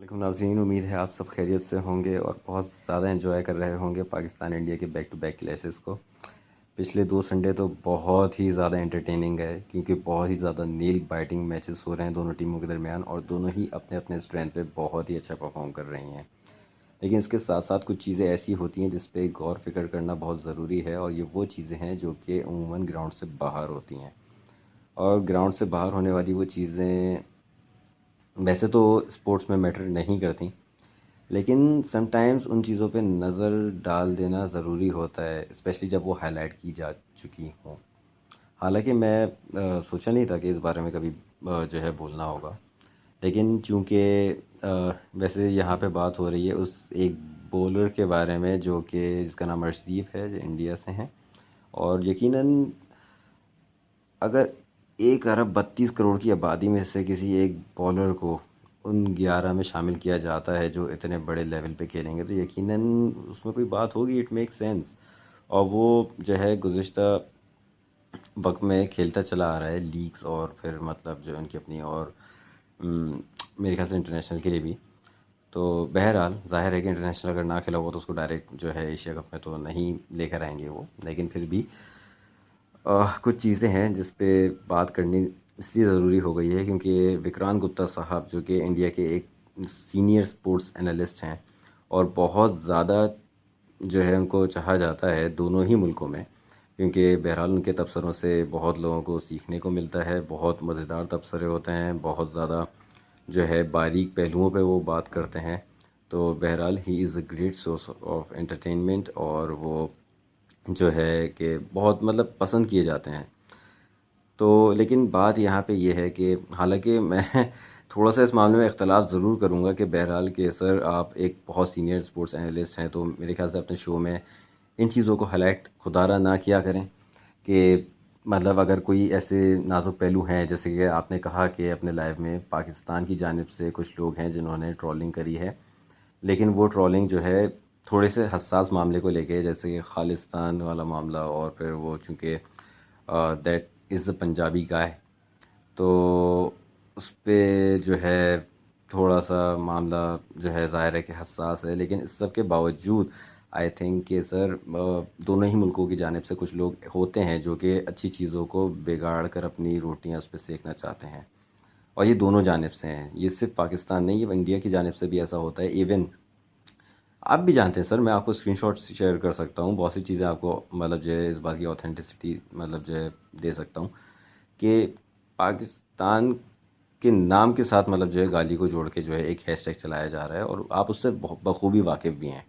वालेकुम नाज़रीन, उम्मीद है आप सब खैरियत से होंगे और बहुत ज़्यादा एंजॉय कर रहे होंगे पाकिस्तान इंडिया के बैक टू बैक क्लैशेस को। पिछले 2 संडे तो बहुत ही ज़्यादा एंटरटेनिंग है क्योंकि बहुत ही ज़्यादा नील बाइटिंग मैचेस हो रहे हैं दोनों टीमों के दरमियान और दोनों ही अपने अपने स्ट्रेंथ पे बहुत ही अच्छा परफॉर्म कर रही हैं। लेकिन इसके साथ साथ कुछ चीज़ें ऐसी होती हैं जिस पे गौर फिक्र करना बहुत ज़रूरी है और ये वो चीज़ें हैं जो कि अमूमन ग्राउंड से बाहर होती हैं। और ग्राउंड से बाहर होने वाली वो चीज़ें वैसे तो स्पोर्ट्स में मैटर नहीं करती, लेकिन समटाइम्स उन चीज़ों पे नज़र डाल देना ज़रूरी होता है, स्पेशली जब वो हाईलाइट की जा चुकी हों। हालांकि मैं सोचा नहीं था कि इस बारे में कभी जो है बोलना होगा, लेकिन चूंकि वैसे यहाँ पे बात हो रही है उस एक बॉलर के बारे में जो कि जिसका नाम अर्शदीप है, जो इंडिया से हैं। और यकीनन अगर 1 अरब 32 करोड़ की आबादी में से किसी एक बॉलर को उन 11 में शामिल किया जाता है जो इतने बड़े लेवल पे खेलेंगे, तो यकीनन उसमें कोई बात होगी, इट मेक सेंस। और वो जो है गुज़िश्ता वक्त में खेलता चला आ रहा है लीग्स और फिर मतलब जो उनकी अपनी और उम, मेरे ख्याल से इंटरनेशनल के लिए भी। तो बहरहाल ज़ाहिर है कि इंटरनेशनल अगर ना खेला हुआ तो उसको डायरेक्ट जो है एशिया कप में तो नहीं लेकर आएंगे वो, लेकिन फिर भी कुछ चीज़ें हैं जिस पे बात करनी इसलिए ज़रूरी हो गई है क्योंकि विक्रांत गुप्ता साहब जो कि इंडिया के एक सीनियर स्पोर्ट्स एनालिस्ट हैं और बहुत ज़्यादा जो है उनको चाहा जाता है दोनों ही मुल्कों में, क्योंकि बहरहाल उनके तबसरों से बहुत लोगों को सीखने को मिलता है। बहुत मज़ेदार तबसरे होते हैं, बहुत ज़्यादा जो है बारीक पहलुओं पे वो बात करते हैं। तो बहरहाल he is a great source of entertainment और वो जो है कि बहुत मतलब पसंद किए जाते हैं। तो लेकिन बात यहाँ पे ये है कि हालांकि मैं थोड़ा सा इस मामले में इख्तलाफ ज़रूर करूँगा कि बहरहाल कि सर आप एक बहुत सीनियर स्पोर्ट्स एनालिस्ट हैं, तो मेरे ख्याल से अपने शो में इन चीज़ों को हाईलाइट खुदारा ना किया करें कि मतलब अगर कोई ऐसे नाजुक पहलू हैं, जैसे कि आपने कहा कि अपने लाइव में पाकिस्तान की जानिब से कुछ लोग हैं जिन्होंने ट्रोलिंग करी है, लेकिन वो ट्रोलिंग जो है थोड़े से हसास मामले को लेके, जैसे कि खालिस्तान वाला मामला और फिर वो चूँकि दैट इज़ अ पंजाबी गाय, तो उस पे जो है थोड़ा-सा मामला जो है ज़ाहिर है कि हसास है। लेकिन इस सब के बावजूद आई थिंक कि सर दोनों ही मुल्कों की जानिब से कुछ लोग होते हैं जो कि अच्छी चीज़ों को बिगाड़ कर अपनी रोटियाँ उस पे सेकना चाहते हैं, और ये दोनों जानिब से हैं। ये सिर्फ़ पाकिस्तान नहीं, ये इंडिया की जानिब से भी ऐसा होता है। इवन आप भी जानते हैं सर, मैं आपको स्क्रीनशॉट्स शेयर कर सकता हूँ, बहुत सी चीज़ें आपको मतलब जो है इस बात की ऑथेंटिसिटी मतलब जो है दे सकता हूँ कि पाकिस्तान के नाम के साथ मतलब जो है गाली को जोड़ के जो है एक हैशटैग चलाया जा रहा है और आप उससे बखूबी वाकिफ़ भी हैं।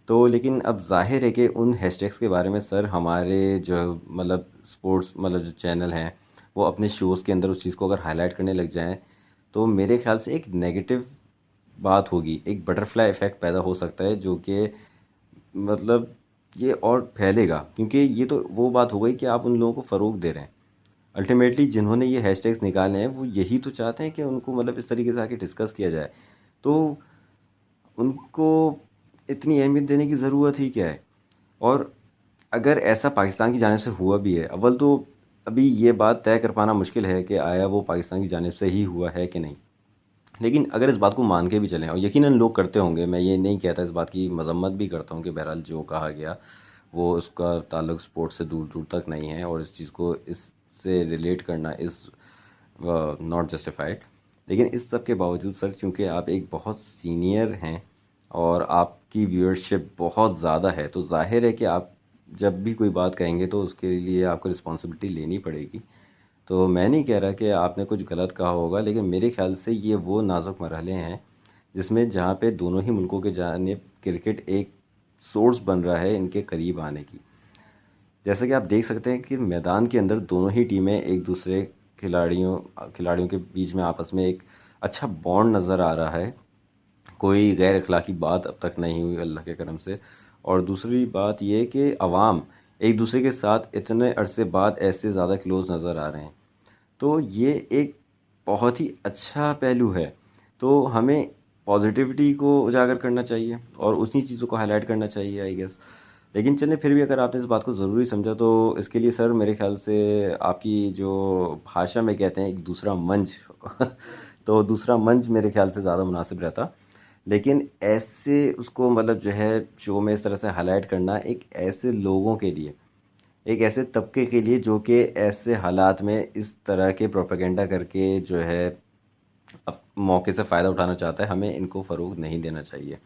तो लेकिन अब ज़ाहिर है कि उन हैशटैग्स के बारे में सर हमारे जो मतलब स्पोर्ट्स मतलब जो चैनल हैं वो अपने शोज़ के अंदर उस चीज़ को अगर हाईलाइट करने लग जाएं, तो मेरे ख्याल से एक नेगेटिव बात होगी, एक बटरफ्लाई इफ़ेक्ट पैदा हो सकता है जो कि मतलब ये और फैलेगा, क्योंकि ये तो वो बात हो गई कि आप उन लोगों को फ़रोग़ दे रहे हैं। अल्टीमेटली जिन्होंने ये हैशटैग्स निकाले हैं वो यही तो चाहते हैं कि उनको मतलब इस तरीके से आके डिस्कस किया जाए। तो उनको इतनी अहमियत देने की ज़रूरत ही क्या है? और अगर ऐसा पाकिस्तान की जानिब से हुआ भी है, अव्वल तो अभी ये बात तय कर पाना मुश्किल है कि आया वो पाकिस्तान की जानिब से ही हुआ है कि नहीं। लेकिन अगर इस बात को मान के भी चलें, और यकीनन लोग करते होंगे, मैं ये नहीं कहता, इस बात की मजम्मत भी करता हूँ कि बहरहाल जो कहा गया वो उसका ताल्लुक स्पोर्ट्स से दूर दूर तक नहीं है और इस चीज़ को इससे रिलेट करना इज़ नॉट जस्टिफाइड। लेकिन इस सब के बावजूद सर, चूँकि आप एक बहुत सीनियर हैं और आपकी व्यूअरशिप बहुत ज़्यादा है, तो जाहिर है कि आप जब भी कोई बात कहेंगे तो उसके लिए आपको रिस्पॉन्सिबिलिटी लेनी पड़ेगी। तो मैं नहीं कह रहा कि आपने कुछ गलत कहा होगा, लेकिन मेरे ख्याल से ये वो नाजुक मरहले हैं जिसमें जहाँ पे दोनों ही मुल्कों के जानिब क्रिकेट एक सोर्स बन रहा है इनके करीब आने की। जैसे कि आप देख सकते हैं कि मैदान के अंदर दोनों ही टीमें एक दूसरे खिलाड़ियों खिलाड़ियों के बीच में आपस में एक अच्छा बॉन्ड नज़र आ रहा है। कोई गैर अखलाकी बात अब तक नहीं हुई अल्लाह के करम से। और दूसरी बात ये कि अवाम एक दूसरे के साथ इतने अरसे बाद ऐसे ज़्यादा क्लोज नज़र आ रहे हैं। तो ये एक बहुत ही अच्छा पहलू है। तो हमें पॉजिटिविटी को उजागर करना चाहिए और उन्हीं चीज़ों को हाईलाइट करना चाहिए, आई गेस। लेकिन चलिए, फिर भी अगर आपने इस बात को ज़रूरी समझा तो इसके लिए सर मेरे ख्याल से आपकी जो भाषा में कहते हैं एक दूसरा मंच तो दूसरा मंच मेरे ख्याल से ज़्यादा मुनासिब रहता। लेकिन ऐसे उसको मतलब जो है शो में इस तरह से हाईलाइट करना एक ऐसे लोगों के लिए, एक ऐसे तबके के लिए जो कि ऐसे हालात में इस तरह के प्रोपेगेंडा करके जो है अब मौके से फ़ायदा उठाना चाहता है, हमें इनको फ़रोग़ नहीं देना चाहिए।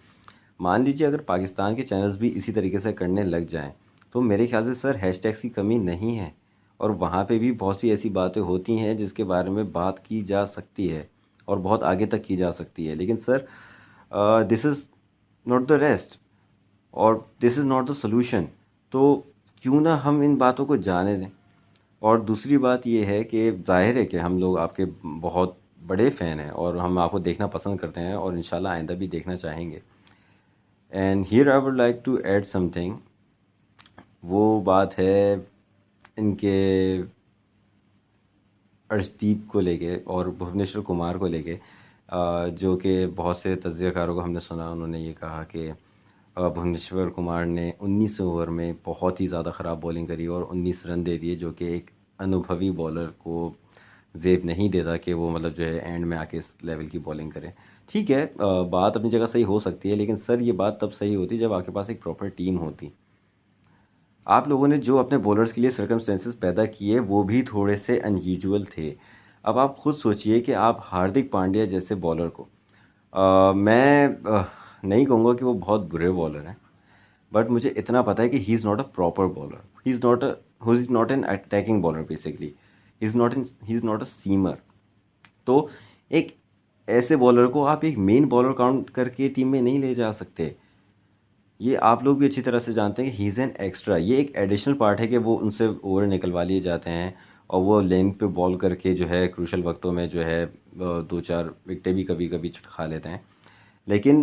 मान लीजिए अगर पाकिस्तान के चैनल्स भी इसी तरीके से करने लग जाएं, तो मेरे ख्याल से सर हैशटैग्स की कमी नहीं है, और वहाँ पे भी बहुत सी ऐसी बातें होती हैं जिसके बारे में बात की जा सकती है और बहुत आगे तक की जा सकती है। लेकिन sir this is not the rest, और this is not the solution. तो क्यों ना हम इन बातों को जाने दें। और दूसरी बात ये है कि ज़ाहिर है कि हम लोग आपके बहुत बड़े फ़ैन हैं और हम आपको देखना पसंद करते हैं और इंशाल्लाह आइंदा भी देखना चाहेंगे। And here I would like to add something. वो बात है इनके अर्शदीप को लेके और भुवनेश्वर कुमार को लेके, जो कि बहुत से तज्ज़ियाकारों को हमने सुना, उन्होंने ये कहा कि भुवनेश्वर कुमार ने 19 ओवर में बहुत ही ज़्यादा ख़राब बॉलिंग करी और 19 रन दे दिए, जो कि एक अनुभवी बॉलर को ज़ेब नहीं देता कि वो मतलब जो है एंड में आके इस लेवल की बॉलिंग करे। ठीक है, बात अपनी जगह सही हो सकती है, लेकिन सर ये बात तब सही होती जब आपके पास एक प्रॉपर टीम होती। आप लोगों ने जो अपने बॉलर्स के लिए सर्कमस्टेंसेस पैदा किए वो भी थोड़े से अनयूजुअल थे। अब आप खुद सोचिए कि आप हार्दिक पांड्या जैसे बॉलर को, मैं नहीं कहूँगा कि वो बहुत बुरे बॉलर हैं, बट मुझे इतना पता है कि he is not a proper bowler, he is not an attacking bowler basically, he is not a seamer. तो एक ऐसे बॉलर को आप एक मेन बॉलर काउंट करके टीम में नहीं ले जा सकते। ये आप लोग भी अच्छी तरह से जानते हैं कि ही इज़ एन एक्स्ट्रा, ये एक एडिशनल पार्ट है कि वो उनसे ओवर निकलवा लिए जाते हैं और वो लेंथ पे बॉल करके जो है क्रूशल वक्तों में जो है दो चार विकेटें भी कभी कभी खा लेते हैं। लेकिन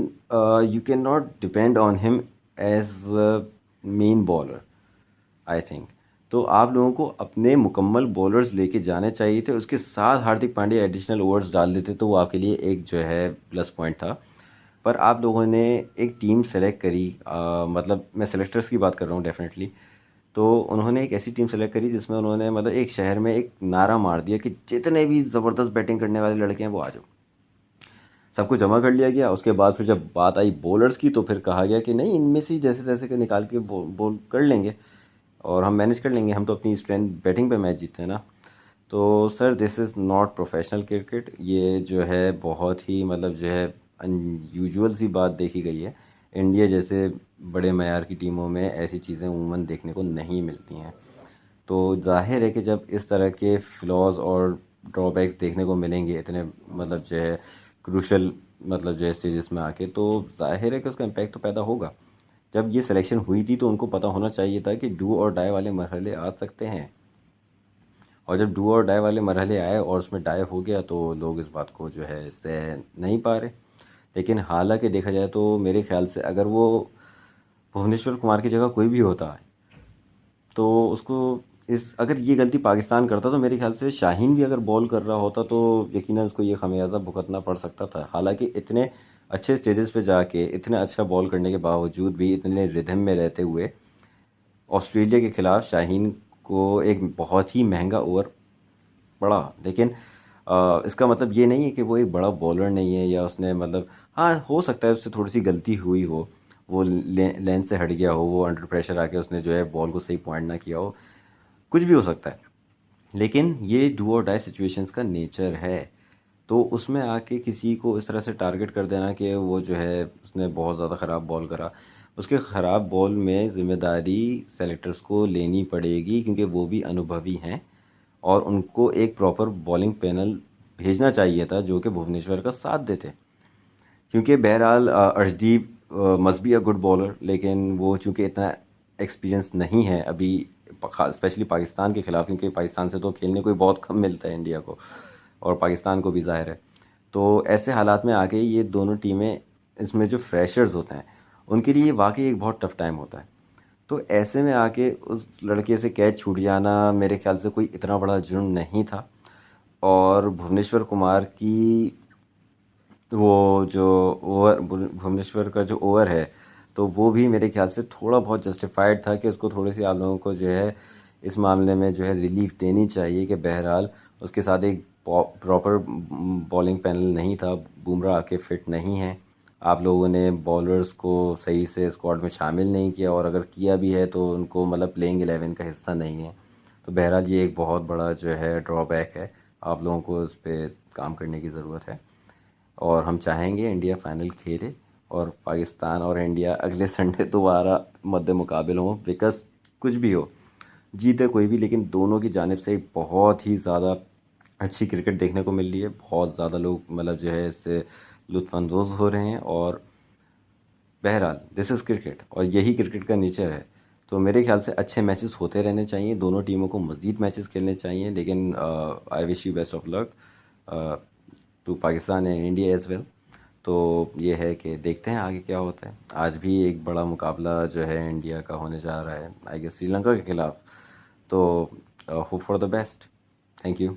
you can not depend on him as main bowler, I think. तो आप लोगों को अपने मुकम्मल बॉलर्स लेके जाने चाहिए थे, उसके साथ हार्दिक पांड्या एडिशनल ओवर्स डाल देते तो वो आपके लिए एक जो है प्लस पॉइंट था। पर आप लोगों ने एक टीम सेलेक्ट करी, मतलब मैं सेलेक्टर्स की बात कर रहा हूँ डेफिनेटली। तो उन्होंने एक ऐसी टीम सेलेक्ट करी जिसमें उन्होंने मतलब एक शहर में एक नारा मार दिया कि जितने भी ज़बरदस्त बैटिंग करने वाले लड़के हैं वो आ जाओ। सबको जमा कर लिया गया। उसके बाद फिर जब बात आई बॉलर्स की तो फिर कहा गया कि नहीं, इनमें से ही जैसे तैसे के निकाल के बॉल कर लेंगे और हम मैनेज कर लेंगे, हम तो अपनी स्ट्रेंथ बैटिंग पे मैच जीतते हैं ना। तो sir this is not professional cricket, ये जो है बहुत ही मतलब जो है अनयूजुअल सी बात देखी गई है। इंडिया जैसे बड़े मयार की टीमों में ऐसी चीज़ें उमूमन देखने को नहीं मिलती हैं। तो जाहिर है कि जब इस तरह के फ्लॉज और ड्रॉबैक्स देखने को मिलेंगे इतने मतलब जो है क्रूशल मतलब जो है स्टेजेस में आके, तो जाहिर है कि उसका इम्पैक्ट तो पैदा होगा। जब ये सिलेक्शन हुई थी तो उनको पता होना चाहिए था कि डू और डाई वाले मरहले आ सकते हैं, और जब डू और डाई वाले मरहले आए और उसमें डाई हो गया तो लोग इस बात को जो है सह नहीं पा रहे। लेकिन हालांकि देखा जाए तो मेरे ख्याल से अगर वो भुवनेश्वर कुमार की जगह कोई भी होता तो उसको इस अगर ये गलती पाकिस्तान करता तो मेरे ख्याल से शाहीन भी अगर बॉल कर रहा होता तो यकीनन उसको ये खमियाजा भुगतना पड़ सकता था। हालांकि इतने अच्छे स्टेजेस पे जाके इतने अच्छा बॉल करने के बावजूद भी इतने रिदम में रहते हुए ऑस्ट्रेलिया के खिलाफ शाहीन को एक बहुत ही महंगा ओवर पड़ा। लेकिन इसका मतलब ये नहीं है कि वो एक बड़ा बॉलर नहीं है या उसने मतलब, हाँ हो सकता है उससे थोड़ी सी गलती हुई हो, वो लेंथ से हट गया हो, वो अंडर प्रेशर आके उसने जो है बॉल को सही पॉइंट ना किया हो, कुछ भी हो सकता है। लेकिन ये डू और डाई सिचुएशंस का नेचर है। तो उसमें आके किसी को इस तरह से टारगेट कर देना कि वो जो है उसने बहुत ज़्यादा ख़राब बॉल करा, उसके ख़राब बॉल में ज़िम्मेदारी सेलेक्टर्स को लेनी पड़ेगी क्योंकि वो भी अनुभवी हैं और उनको एक प्रॉपर बॉलिंग पैनल भेजना चाहिए था जो कि भुवनेश्वर का साथ देते। क्योंकि बहरहाल Arshdeep must be a good bowler, लेकिन वो चूँकि इतना एक्सपीरियंस नहीं है अभी स्पेशली पाकिस्तान के ख़िलाफ़, क्योंकि पाकिस्तान से तो खेलने को ही बहुत कम मिलता है इंडिया को और पाकिस्तान को भी ज़ाहिर है। तो ऐसे हालात में आके ये दोनों टीमें, इसमें जो फ्रेशर्स होते हैं उनके लिए वाकई एक बहुत टफ टाइम होता है। तो ऐसे में आके उस लड़के से कैच छूट जाना मेरे ख्याल से कोई इतना बड़ा जुर्म नहीं था। और भुवनेश्वर कुमार की वो जो ओवर, भुवनेश्वर का जो ओवर है तो वो भी मेरे ख्याल से थोड़ा बहुत जस्टिफाइड था कि उसको थोड़ी सी आप लोगों को जो है इस मामले में जो है रिलीफ देनी चाहिए कि बहरहाल उसके साथ एक प्रॉपर बॉलिंग पैनल नहीं था, बुमराह आके फिट नहीं है, आप लोगों ने बॉलर्स को सही से स्क्वाड में शामिल नहीं किया, और अगर किया भी है तो उनको मतलब प्लेइंग 11 का हिस्सा नहीं है। तो बहरहाल ये एक बहुत बड़ा जो है ड्रॉबैक है, आप लोगों को उस पर काम करने की ज़रूरत है। और हम चाहेंगे इंडिया फाइनल खेले और पाकिस्तान और इंडिया अगले संडे दोबारा मद्दे मुकाबिल हों, बिकॉज कुछ भी हो, जीते कोई भी, लेकिन दोनों की जानिब से एक बहुत ही ज़्यादा अच्छी क्रिकेट देखने को मिल रही है। बहुत ज़्यादा लोग मतलब जो है इससे लुत्फ़अंदोज़ हो रहे हैं। और बहरहाल दिस इज़ क्रिकेट और यही क्रिकेट का नेचर है। तो मेरे ख्याल से अच्छे मैचेस होते रहने चाहिए, दोनों टीमों को मज़ीद मैचेस खेलने चाहिए, लेकिन I wish you best of luck to Pakistan and India as well. तो ये है कि देखते हैं आगे क्या होता है। आज भी एक बड़ा मुकाबला जो है इंडिया का होने जा रहा है, आई गेस श्रीलंका के खिलाफ। तो hope for the best. Thank you.